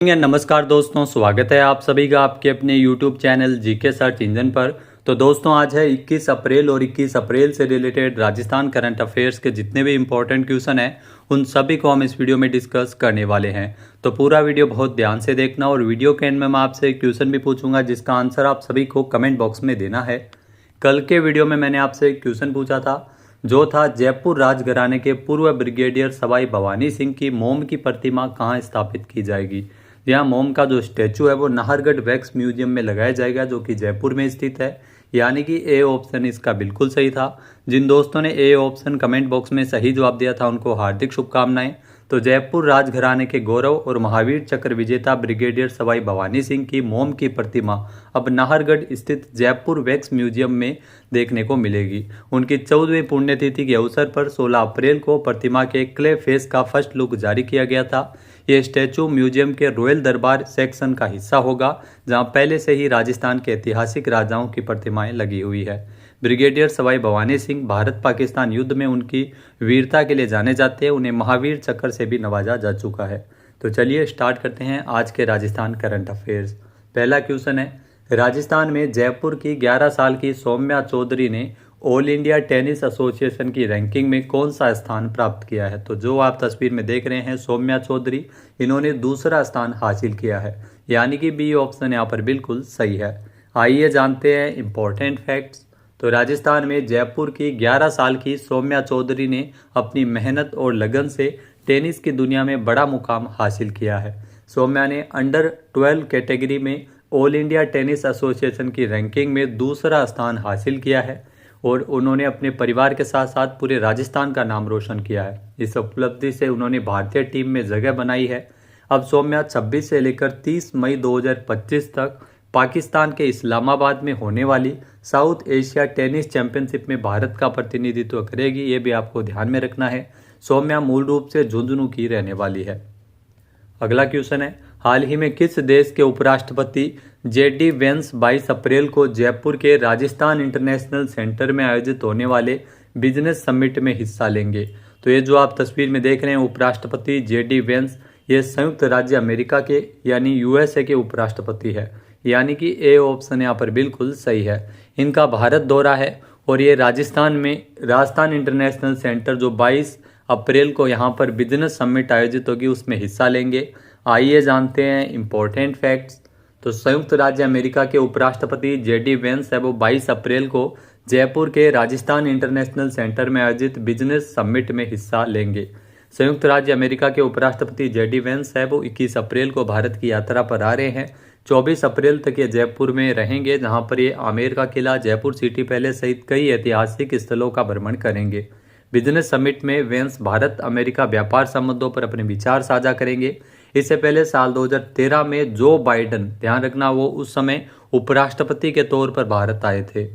नमस्कार दोस्तों, स्वागत है आप सभी का आपके अपने YouTube channel GK search engine पर। तो दोस्तों आज है 21 अप्रैल और 21 अप्रैल से रिलेटेड राजस्थान करंट अफेयर्स के जितने भी इम्पोर्टेंट क्वेश्चन हैं उन सभी को हम इस वीडियो में डिस्कस करने वाले हैं। तो पूरा वीडियो बहुत ध्यान से देखना और वीडियो के एंड में मैं आपसे एक क्वेश्चन भी पूछूंगा जिसका आंसर आप सभी को कमेंट बॉक्स में देना है। कल के वीडियो में मैंने आपसे एक क्वेश्चन पूछा था जो था जयपुर राजघराने के पूर्व ब्रिगेडियर सवाई भवानी सिंह की मोम की प्रतिमा कहाँ स्थापित की जाएगी। यहाँ मोम का जो स्टैचू है वो नाहरगढ़ वैक्स म्यूजियम में लगाया जाएगा जो कि जयपुर में स्थित है। यानी कि ए ऑप्शन इसका बिल्कुल सही था। जिन दोस्तों ने ए ऑप्शन कमेंट बॉक्स में सही जवाब दिया था उनको हार्दिक शुभकामनाएं। तो जयपुर राजघराने के गौरव और महावीर चक्र विजेता ब्रिगेडियर सवाई भवानी सिंह की मोम की प्रतिमा अब नाहरगढ़ स्थित जयपुर वैक्स म्यूजियम में देखने को मिलेगी। उनकी 14वीं पुण्यतिथि के अवसर पर 16 अप्रैल को प्रतिमा के क्ले फेस का फर्स्ट लुक जारी किया गया था। ये स्टैचू म्यूजियम के रॉयल दरबार सेक्शन का हिस्सा होगा जहां पहले से ही राजस्थान के ऐतिहासिक राजाओं की प्रतिमाएं लगी हुई है। ब्रिगेडियर सवाई भवानी सिंह भारत पाकिस्तान युद्ध में उनकी वीरता के लिए जाने जाते हैं। उन्हें महावीर चक्र से भी नवाजा जा चुका है। तो चलिए स्टार्ट करते हैं आज के राजस्थान करंट अफेयर्स। पहला क्वेश्चन है, राजस्थान में जयपुर की 11 साल की सौम्या चौधरी ने ऑल इंडिया टेनिस एसोसिएशन की रैंकिंग में कौन सा स्थान प्राप्त किया है। तो जो आप तस्वीर में देख रहे हैं सौम्या चौधरी, इन्होंने दूसरा स्थान हासिल किया है। यानी कि बी ऑप्शन यहाँ पर बिल्कुल सही है। आइए जानते हैं इंपॉर्टेंट फैक्ट्स। तो राजस्थान में जयपुर की 11 साल की सौम्या चौधरी ने अपनी मेहनत और लगन से टेनिस की दुनिया में बड़ा मुकाम हासिल किया है। सौम्या ने अंडर 12 कैटेगरी में ऑल इंडिया टेनिस एसोसिएशन की रैंकिंग में दूसरा स्थान हासिल किया है और उन्होंने अपने परिवार के साथ साथ पूरे राजस्थान का नाम रोशन किया है। इस उपलब्धि से उन्होंने भारतीय टीम में जगह बनाई है। अब सौम्या 26 से लेकर 30 मई 2025 तक पाकिस्तान के इस्लामाबाद में होने वाली साउथ एशिया टेनिस चैंपियनशिप में भारत का प्रतिनिधित्व करेगी। ये भी आपको ध्यान में रखना है। सौम्या मूल रूप से झुंझुनू की रहने वाली है। अगला क्वेश्चन है, हाल ही में किस देश के उपराष्ट्रपति जेडी वेंस 22 अप्रैल को जयपुर के राजस्थान इंटरनेशनल सेंटर में आयोजित होने वाले बिजनेस समिट में हिस्सा लेंगे। तो ये जो आप तस्वीर में देख रहे हैं उपराष्ट्रपति जेडी वेंस, ये संयुक्त राज्य अमेरिका के यानी यूएसए के उपराष्ट्रपति है। यानी कि ए ऑप्शन यहाँ पर बिल्कुल सही है। इनका भारत दौरा है और ये राजस्थान इंटरनेशनल सेंटर जो 22 अप्रैल को यहाँ पर बिजनेस समिट आयोजित होगी उसमें हिस्सा लेंगे। आइए जानते हैं इंपॉर्टेंट फैक्ट्स। तो संयुक्त राज्य अमेरिका के उपराष्ट्रपति जेडी वेंस है वो 22 अप्रैल को जयपुर के राजस्थान इंटरनेशनल सेंटर में आयोजित बिजनेस समिट में हिस्सा लेंगे। संयुक्त राज्य अमेरिका के उपराष्ट्रपति जेडी वेंस है वो 21 अप्रैल को भारत की यात्रा पर आ रहे हैं। 24 अप्रैल तक ये जयपुर में रहेंगे जहां पर ये आमेर का किला, जयपुर सिटी पैलेस सहित कई ऐतिहासिक स्थलों का भ्रमण करेंगे। बिजनेस समिट में वेंस भारत अमेरिका व्यापार संबंधों पर अपने विचार साझा करेंगे। इससे पहले साल 2013 में जो बाइडन, ध्यान रखना वो उस समय उपराष्ट्रपति के तौर पर भारत आए थे।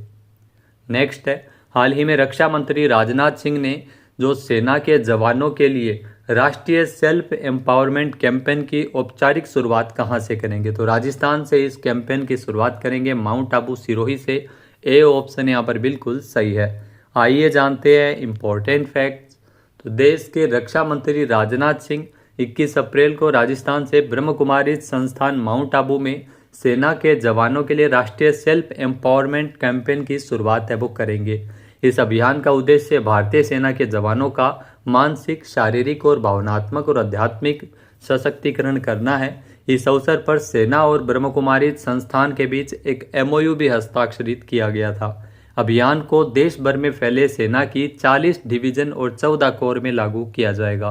नेक्स्ट है, हाल ही में रक्षा मंत्री राजनाथ सिंह ने जो सेना के जवानों के लिए राष्ट्रीय सेल्फ एम्पावरमेंट कैंपेन की औपचारिक शुरुआत कहां से करेंगे। तो राजस्थान से इस कैंपेन की शुरुआत करेंगे, माउंट आबू सिरोही से। ए ऑप्शन यहाँ पर बिल्कुल सही है। आइए जानते हैं इंपॉर्टेंट फैक्ट्स। तो देश के रक्षा मंत्री राजनाथ सिंह 21 अप्रैल को राजस्थान से ब्रह्म कुमारी संस्थान माउंट आबू में सेना के जवानों के लिए राष्ट्रीय सेल्फ एम्पावरमेंट कैंपेन की शुरुआत है वो करेंगे। इस अभियान का उद्देश्य भारतीय सेना के जवानों का मानसिक, शारीरिक और भावनात्मक और आध्यात्मिक सशक्तिकरण करना है। इस अवसर पर सेना और ब्रह्म कुमारी संस्थान के बीच एक एमओयू भी हस्ताक्षरित किया गया था। अभियान को देश भर में फैले सेना की 40 डिवीजन और 14 कोर में लागू किया जाएगा।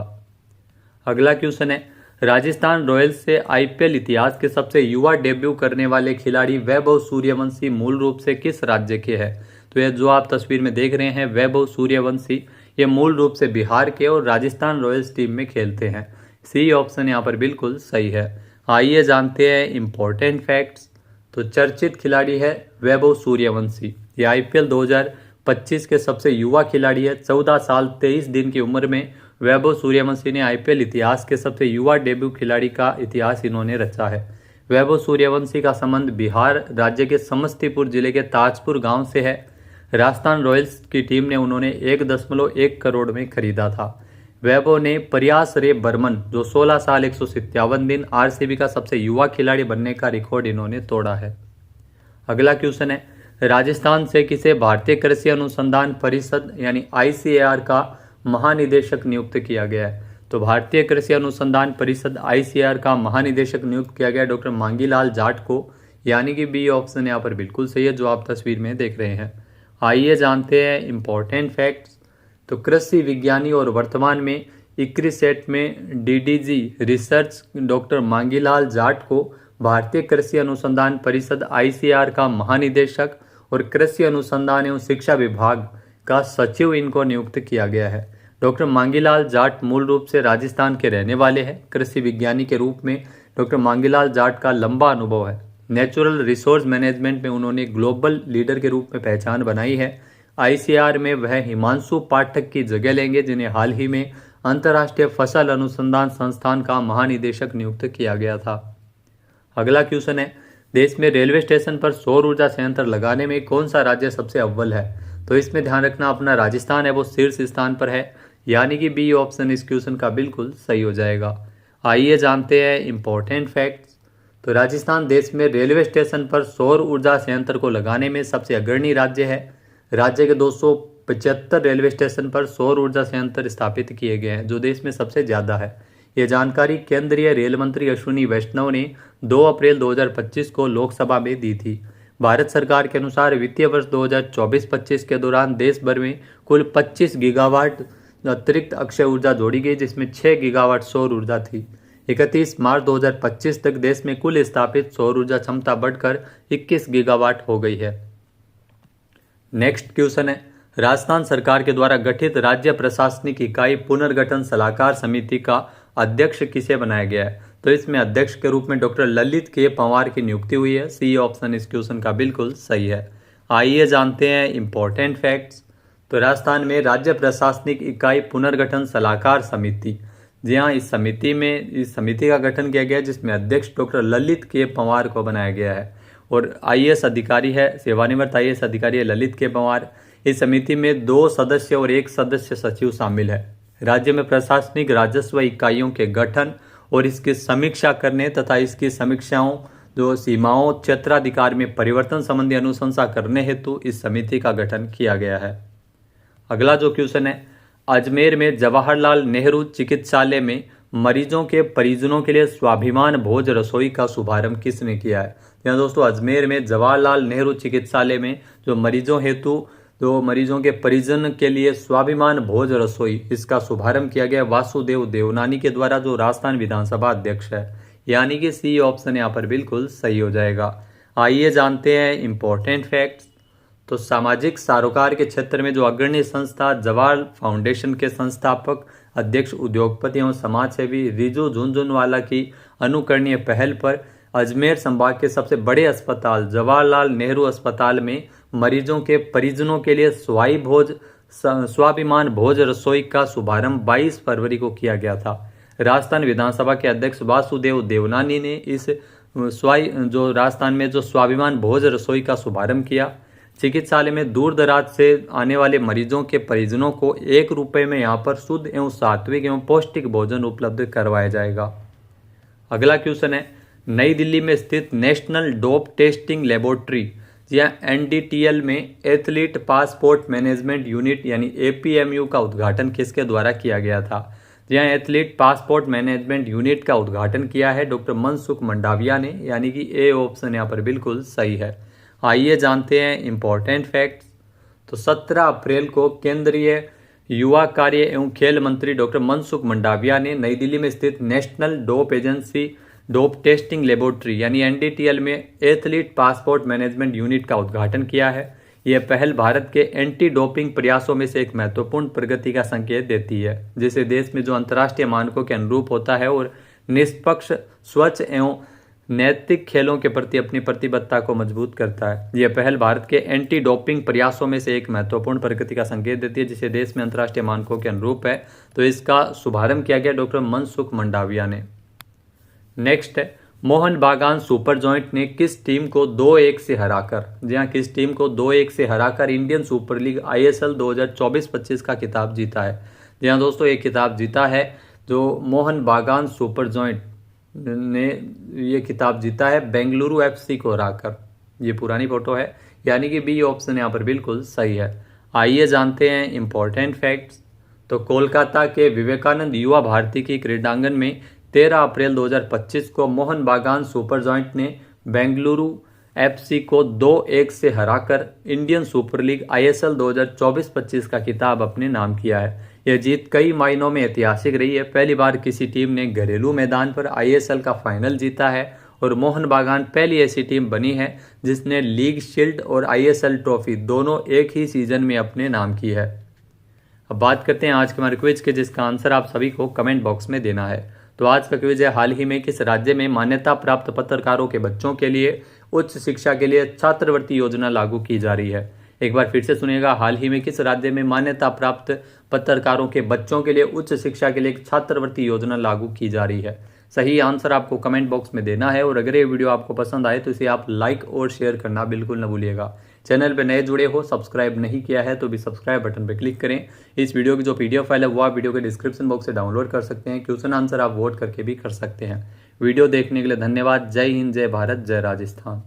अगला क्वेश्चन है, राजस्थान रॉयल्स से आईपीएल इतिहास के सबसे युवा डेब्यू करने वाले खिलाड़ी वैभव सूर्यवंशी मूल रूप से किस राज्य के हैं। तो ये जो आप तस्वीर में देख रहे हैं वैभव सूर्यवंशी, ये मूल रूप से बिहार के और राजस्थान रॉयल्स टीम में खेलते हैं। सी ऑप्शन यहाँ पर बिल्कुल सही है। आइए जानते हैं इंपॉर्टेंट फैक्ट्स। तो चर्चित खिलाड़ी है वैभव सूर्यवंशी। ये आईपीएल 2025 के सबसे युवा खिलाड़ी है। 14 साल 23 दिन की उम्र में वैभव सूर्यवंशी ने आईपीएल इतिहास के सबसे युवा डेब्यू खिलाड़ी का इतिहास इन्होंने रचा है। वैभव सूर्यवंशी का संबंध बिहार राज्य के समस्तीपुर जिले के ताजपुर गांव से है। राजस्थान रॉयल्स की टीम ने उन्होंने 1.1 करोड़ में खरीदा था। वैभव ने प्रयास रे बर्मन जो 16 साल 157 दिन आरसीबी का सबसे युवा खिलाड़ी बनने का रिकॉर्ड इन्होंने तोड़ा है। अगला क्वेश्चन है, राजस्थान से किसे भारतीय कृषि अनुसंधान परिषद यानी आईसीएआर का महानिदेशक नियुक्त किया गया है? तो भारतीय कृषि अनुसंधान परिषद आईसीएआर का महानिदेशक नियुक्त किया गया डॉक्टर मांगीलाल जाट को, यानी कि बी ऑप्शन यहाँ पर बिल्कुल सही है जो आप तस्वीर में देख रहे हैं। आइए जानते हैं इंपॉर्टेंट फैक्ट्स। तो कृषि विज्ञानी और वर्तमान में इक्रिसेट में DDG research doctor Mangilal Jat को भारतीय कृषि अनुसंधान परिषद आईसीएआर का महानिदेशक और कृषि अनुसंधान एवं शिक्षा विभाग का सचिव इनको नियुक्त किया गया है। डॉक्टर मांगीलाल जाट मूल रूप से राजस्थान के रहने वाले हैं। कृषि विज्ञानी के रूप में डॉक्टर मांगीलाल जाट का लंबा अनुभव है। नेचुरल रिसोर्स मैनेजमेंट में उन्होंने ग्लोबल लीडर के रूप में पहचान बनाई है। आईसीएआर में वह हिमांशु पाठक की जगह लेंगे, जिन्हें हाल ही में अंतर्राष्ट्रीय फसल अनुसंधान संस्थान का महानिदेशक नियुक्त किया गया था। अगला क्वेश्चन है, देश में रेलवे स्टेशन पर सौर ऊर्जा संयंत्र लगाने में कौन सा राज्य सबसे अव्वल है? तो इसमें ध्यान रखना अपना राजस्थान है वो शीर्ष स्थान पर है, यानी कि बी ऑप्शन इस क्वेश्चन का बिल्कुल सही हो जाएगा। आइए जानते हैं इंपॉर्टेंट फैक्ट्स। तो राजस्थान देश में रेलवे स्टेशन पर सौर ऊर्जा संयंत्र को लगाने में सबसे अग्रणी राज्य है। राज्य के 275 रेलवे स्टेशन पर सौर ऊर्जा संयंत्र स्थापित किए गए हैं, जो देश में सबसे ज्यादा है। ये जानकारी केंद्रीय रेल मंत्री अश्विनी वैष्णव ने 2 अप्रैल 2025 को लोकसभा में दी थी। भारत सरकार के अनुसार वित्तीय वर्ष 2024-25 के दौरान देश भर में कुल 25 गीगावाट अतिरिक्त अक्षय ऊर्जा जोड़ी गई, जिसमें 6 गीगावाट सौर ऊर्जा थी। 31 मार्च 2025 तक देश में कुल स्थापित सौर ऊर्जा क्षमता बढ़कर 21 गीगावाट हो गई है। नेक्स्ट क्वेश्चन है, राजस्थान सरकार के द्वारा गठित राज्य प्रशासनिक इकाई पुनर्गठन सलाहकार समिति का अध्यक्ष किसे बनाया गया है? तो इसमें अध्यक्ष के रूप में डॉक्टर ललित के पंवार की नियुक्ति हुई है। सी ऑप्शन इस क्वेश्चन का बिल्कुल सही है। आइए जानते हैं इंपॉर्टेंट फैक्ट्स। तो राजस्थान में राज्य प्रशासनिक इकाई पुनर्गठन सलाहकार समिति, जी हाँ, इस समिति का गठन किया गया है, जिसमें अध्यक्ष डॉक्टर ललित के पंवार को बनाया गया है और आईएएस अधिकारी है, सेवानिवृत्त आईएएस अधिकारी है ललित के पंवार। इस समिति में 2 सदस्य और 1 सदस्य सचिव शामिल है। राज्य में प्रशासनिक राजस्व इकाइयों के गठन और इसकी समीक्षा करने तथा इसकी समीक्षाओं जो सीमाओं क्षेत्राधिकार में परिवर्तन संबंधी अनुशंसा करने हेतु इस समिति का गठन किया गया है। अगला जो क्वेश्चन है, अजमेर में जवाहरलाल नेहरू चिकित्सालय में मरीजों के परिजनों के लिए स्वाभिमान भोज रसोई का शुभारंभ किसने किया है? यहाँ दोस्तों अजमेर में जवाहरलाल नेहरू चिकित्सालय में जो मरीजों के परिजन के लिए स्वाभिमान भोज रसोई, इसका शुभारंभ किया गया वासुदेव देवनानी के द्वारा, जो राजस्थान विधानसभा अध्यक्ष है, यानी कि सी ऑप्शन यहाँ पर बिल्कुल सही हो जाएगा। आइए जानते हैं इंपॉर्टेंट फैक्ट्स। तो सामाजिक सरोकार के क्षेत्र में जो अग्रणी संस्था जवाहर फाउंडेशन के संस्थापक अध्यक्ष उद्योगपति एवं समाजसेवी रिजू झुनझुनवाला की अनुकरणीय पहल पर अजमेर संभाग के सबसे बड़े अस्पताल जवाहरलाल नेहरू अस्पताल में मरीजों के परिजनों के लिए स्वाभिमान भोज रसोई का शुभारंभ 22 फरवरी को किया गया था। राजस्थान विधानसभा के अध्यक्ष वासुदेव देवनानी ने इस राजस्थान में जो स्वाभिमान भोज रसोई का शुभारंभ किया। चिकित्सालय में दूर दराज से आने वाले मरीजों के परिजनों को 1 रुपये में यहाँ पर शुद्ध एवं सात्विक एवं पौष्टिक भोजन उपलब्ध करवाया जाएगा। अगला क्वेश्चन है, नई दिल्ली में स्थित नेशनल डोप टेस्टिंग लेबोरेटरी या एनडीटीएल में एथलीट पासपोर्ट मैनेजमेंट यूनिट यानी एपीएमयू का उद्घाटन किसके द्वारा किया गया था? यहाँ एथलीट पासपोर्ट मैनेजमेंट यूनिट का उद्घाटन किया है डॉक्टर मनसुख मंडाविया ने, यानी कि ए ऑप्शन यहाँ पर बिल्कुल सही है। आइए जानते हैं इंपॉर्टेंट फैक्ट्स। तो 17 अप्रैल को केंद्रीय युवा कार्य एवं खेल मंत्री डॉक्टर मनसुख मंडाविया ने नई दिल्ली में स्थित national dope agency dope testing laboratory यानी एनडीटीएल में एथलीट पासपोर्ट मैनेजमेंट यूनिट का उद्घाटन किया है। यह पहल भारत के एंटी डोपिंग प्रयासों में से एक महत्वपूर्ण प्रगति का संकेत देती है, जिसे देश में जो अंतर्राष्ट्रीय मानकों के अनुरूप होता है और निष्पक्ष, स्वच्छ एवं नैतिक खेलों के प्रति अपनी प्रतिबद्धता को मजबूत करता है। यह पहल भारत के एंटी डोपिंग प्रयासों में से एक महत्वपूर्ण प्रगति का संकेत देती है, जिसे देश में अंतर्राष्ट्रीय मानकों के अनुरूप है। तो इसका शुभारंभ किया गया डॉक्टर मनसुख मंडाविया ने। नेक्स्ट है, मोहन बागान सुपर जॉइंट ने किस टीम को 2-1 से हराकर, जी हाँ, किस टीम को 2-1 से हराकर इंडियन सुपर लीग आईएसएल 2024-25 का खिताब जीता है? जी हाँ दोस्तों, एक खिताब जीता है जो मोहन बागान सुपर जॉइंट ने ये खिताब जीता है बेंगलुरु एफसी को हराकर। ये पुरानी फोटो है, यानी कि बी ऑप्शन यहाँ पर बिल्कुल सही है। आइए जानते हैं इंपॉर्टेंट फैक्ट्स। तो कोलकाता के विवेकानंद युवा भारती की क्रीडांगन में 13 अप्रैल 2025 को मोहन बागान सुपर जॉइंट ने बेंगलुरु एफसी को 2-1 से हराकर इंडियन सुपर लीग ISL 2024-25 का खिताब अपने नाम किया है। यह जीत कई मायनों में ऐतिहासिक रही है। पहली बार किसी टीम ने घरेलू मैदान पर ISL का फाइनल जीता है और मोहन बागान पहली ऐसी टीम बनी है जिसने लीग शील्ड और ISL ट्रॉफी दोनों एक ही सीजन में अपने नाम की है। अब बात करते हैं आज के हमारे क्विज के, जिसका आंसर आप सभी को कमेंट बॉक्स में देना है। तो आज का क्विज है, हाल ही में किस राज्य में मान्यता प्राप्त पत्रकारों के बच्चों के लिए उच्च शिक्षा के लिए छात्रवृत्ति योजना लागू की जा रही है। एक बार फिर से सुनिएगा, हाल ही में किस राज्य में मान्यता प्राप्त पत्रकारों के बच्चों के लिए उच्च शिक्षा के लिए छात्रवृत्ति योजना लागू की जा रही है। सही आंसर आपको कमेंट बॉक्स में देना है और अगर ये वीडियो आपको पसंद आए तो इसे आप लाइक और शेयर करना बिल्कुल न भूलिएगा। चैनल पर नए जुड़े हो, सब्सक्राइब नहीं किया है तो भी सब्सक्राइब बटन पर क्लिक करें। इस वीडियो की जो PDF फाइल है वो आप वीडियो के डिस्क्रिप्शन बॉक्स से डाउनलोड कर सकते हैं। क्वेश्चन आंसर आप वोट करके भी कर सकते हैं। वीडियो देखने के लिए धन्यवाद। जय हिंद, जय भारत, जय राजस्थान।